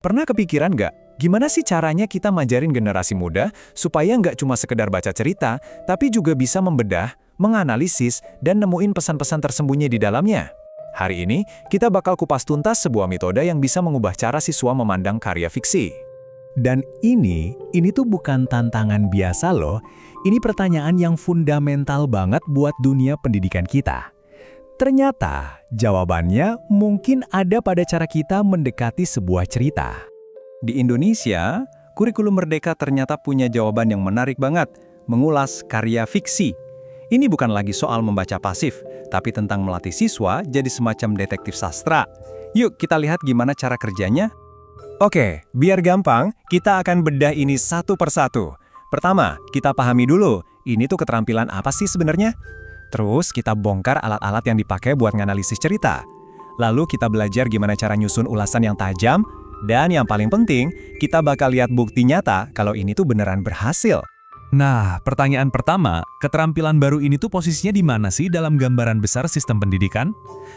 Pernah kepikiran nggak, gimana sih caranya kita ngajarin generasi muda supaya nggak cuma sekedar baca cerita, tapi juga bisa membedah, menganalisis, dan nemuin pesan-pesan tersembunyi di dalamnya? Hari ini, kita bakal kupas tuntas sebuah metode yang bisa mengubah cara siswa memandang karya fiksi. Dan ini tuh bukan tantangan biasa loh. Ini pertanyaan yang fundamental banget buat dunia pendidikan kita. Ternyata jawabannya mungkin ada pada cara kita mendekati sebuah cerita. Di Indonesia, kurikulum Merdeka ternyata punya jawaban yang menarik banget, mengulas karya fiksi. Ini bukan lagi soal membaca pasif, tapi tentang melatih siswa jadi semacam detektif sastra. Yuk kita lihat gimana cara kerjanya. Oke, biar gampang, kita akan bedah ini satu persatu. Pertama, kita pahami dulu, ini tuh keterampilan apa sih sebenarnya? Terus kita bongkar alat-alat yang dipakai buat nganalisis cerita. Lalu kita belajar gimana cara nyusun ulasan yang tajam, dan yang paling penting, kita bakal lihat bukti nyata kalau ini tuh beneran berhasil. Nah, pertanyaan pertama, keterampilan baru ini tuh posisinya di mana sih dalam gambaran besar sistem pendidikan?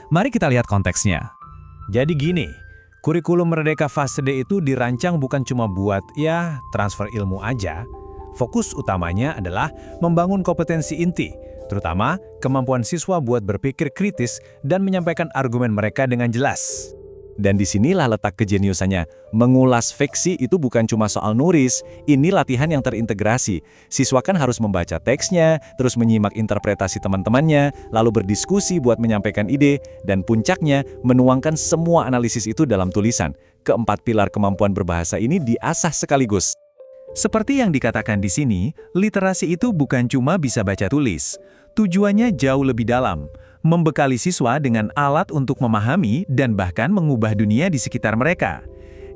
Mari kita lihat konteksnya. Jadi gini, kurikulum Merdeka Fase D itu dirancang bukan cuma buat, transfer ilmu aja. Fokus utamanya adalah membangun kompetensi inti, terutama kemampuan siswa buat berpikir kritis dan menyampaikan argumen mereka dengan jelas. Dan disinilah letak kejeniusannya. Mengulas fiksi itu bukan cuma soal nulis, ini latihan yang terintegrasi. Siswa kan harus membaca teksnya, terus menyimak interpretasi teman-temannya, lalu berdiskusi buat menyampaikan ide, dan puncaknya menuangkan semua analisis itu dalam tulisan. Keempat pilar kemampuan berbahasa ini diasah sekaligus. Seperti yang dikatakan di sini, literasi itu bukan cuma bisa baca tulis. Tujuannya jauh lebih dalam, membekali siswa dengan alat untuk memahami dan bahkan mengubah dunia di sekitar mereka.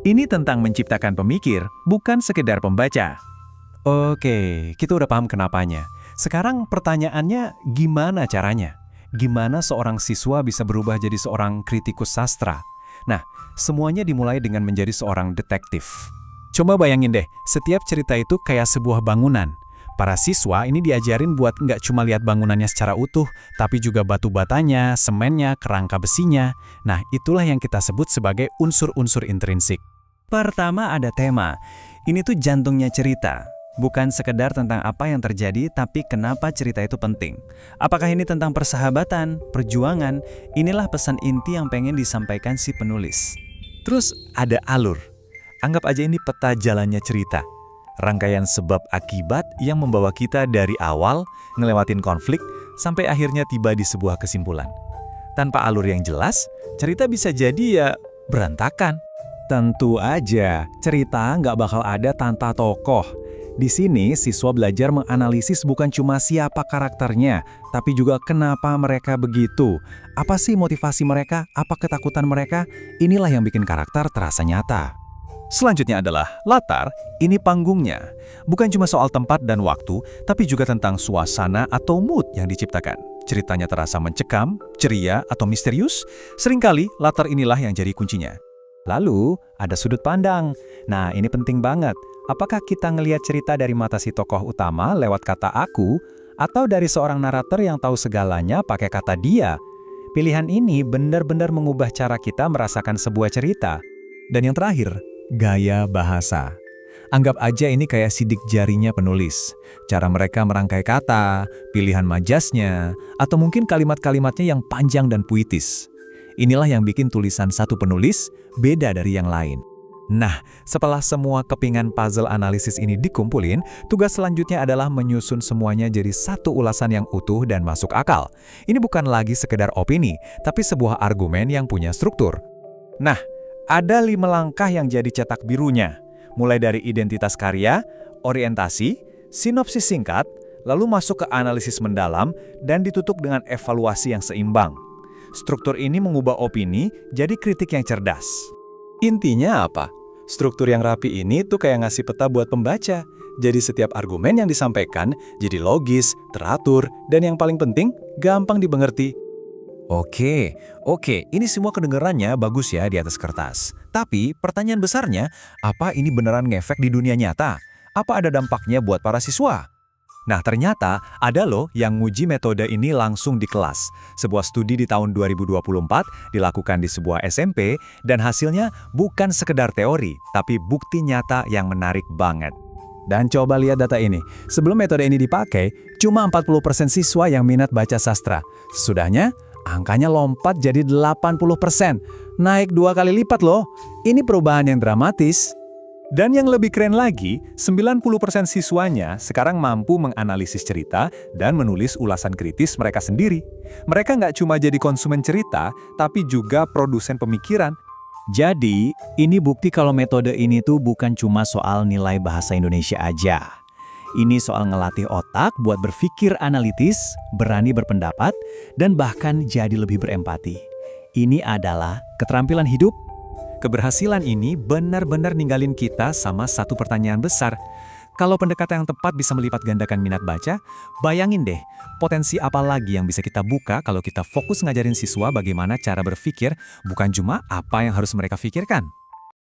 Ini tentang menciptakan pemikir, bukan sekedar pembaca. Oke, kita udah paham kenapanya. Sekarang pertanyaannya, gimana caranya? Gimana seorang siswa bisa berubah jadi seorang kritikus sastra? Nah, semuanya dimulai dengan menjadi seorang detektif. Coba bayangin deh, setiap cerita itu kayak sebuah bangunan. Para siswa ini diajarin buat nggak cuma lihat bangunannya secara utuh, tapi juga batu batanya, semennya, kerangka besinya. Nah, itulah yang kita sebut sebagai unsur-unsur intrinsik. Pertama ada tema. Ini tuh jantungnya cerita. Bukan sekedar tentang apa yang terjadi, tapi kenapa cerita itu penting. Apakah ini tentang persahabatan, perjuangan? Inilah pesan inti yang pengen disampaikan si penulis. Terus ada alur. Anggap aja ini peta jalannya cerita. Rangkaian sebab akibat yang membawa kita dari awal, ngelewatin konflik, sampai akhirnya tiba di sebuah kesimpulan. Tanpa alur yang jelas, cerita bisa jadi berantakan. Tentu aja, cerita nggak bakal ada tanpa tokoh. Di sini, siswa belajar menganalisis bukan cuma siapa karakternya, tapi juga kenapa mereka begitu. Apa sih motivasi mereka? Apa ketakutan mereka? Inilah yang bikin karakter terasa nyata. Selanjutnya adalah latar, ini panggungnya. Bukan cuma soal tempat dan waktu, tapi juga tentang suasana atau mood yang diciptakan. Ceritanya terasa mencekam, ceria, atau misterius. Seringkali latar inilah yang jadi kuncinya. Lalu, ada sudut pandang. Nah, ini penting banget. Apakah kita ngelihat cerita dari mata si tokoh utama lewat kata aku, atau dari seorang narator yang tahu segalanya pakai kata dia? Pilihan ini benar-benar mengubah cara kita merasakan sebuah cerita. Dan yang terakhir, gaya bahasa. Anggap aja ini kayak sidik jarinya penulis. Cara mereka merangkai kata, pilihan majasnya, atau mungkin kalimat-kalimatnya yang panjang dan puitis. Inilah yang bikin tulisan satu penulis beda dari yang lain. Nah, setelah semua kepingan puzzle analisis ini dikumpulin, tugas selanjutnya adalah menyusun semuanya jadi satu ulasan yang utuh dan masuk akal. Ini bukan lagi sekedar opini, tapi sebuah argumen yang punya struktur. Nah, ada 5 langkah yang jadi cetak birunya, mulai dari identitas karya, orientasi, sinopsis singkat, lalu masuk ke analisis mendalam, dan ditutup dengan evaluasi yang seimbang. Struktur ini mengubah opini jadi kritik yang cerdas. Intinya apa? Struktur yang rapi ini tuh kayak ngasih peta buat pembaca. Jadi setiap argumen yang disampaikan jadi logis, teratur, dan yang paling penting, gampang dimengerti. Oke, ini semua kedengarannya bagus ya di atas kertas. Tapi pertanyaan besarnya, apa ini beneran ngefek di dunia nyata? Apa ada dampaknya buat para siswa? Nah, ternyata ada loh yang nguji metode ini langsung di kelas. Sebuah studi di tahun 2024 dilakukan di sebuah SMP dan hasilnya bukan sekedar teori, tapi bukti nyata yang menarik banget. Dan coba lihat data ini. Sebelum metode ini dipakai, cuma 40% siswa yang minat baca sastra. Sesudahnya, angkanya lompat jadi 80%. Naik 2 kali lipat loh. Ini perubahan yang dramatis. Dan yang lebih keren lagi, 90% siswanya sekarang mampu menganalisis cerita dan menulis ulasan kritis mereka sendiri. Mereka nggak cuma jadi konsumen cerita, tapi juga produsen pemikiran. Jadi, ini bukti kalau metode ini tuh bukan cuma soal nilai bahasa Indonesia aja. Ini soal ngelatih otak buat berpikir analitis, berani berpendapat, dan bahkan jadi lebih berempati. Ini adalah keterampilan hidup. Keberhasilan ini benar-benar ninggalin kita sama satu pertanyaan besar. Kalau pendekatan yang tepat bisa melipat gandakan minat baca, bayangin deh, potensi apa lagi yang bisa kita buka kalau kita fokus ngajarin siswa bagaimana cara berpikir, bukan cuma apa yang harus mereka pikirkan.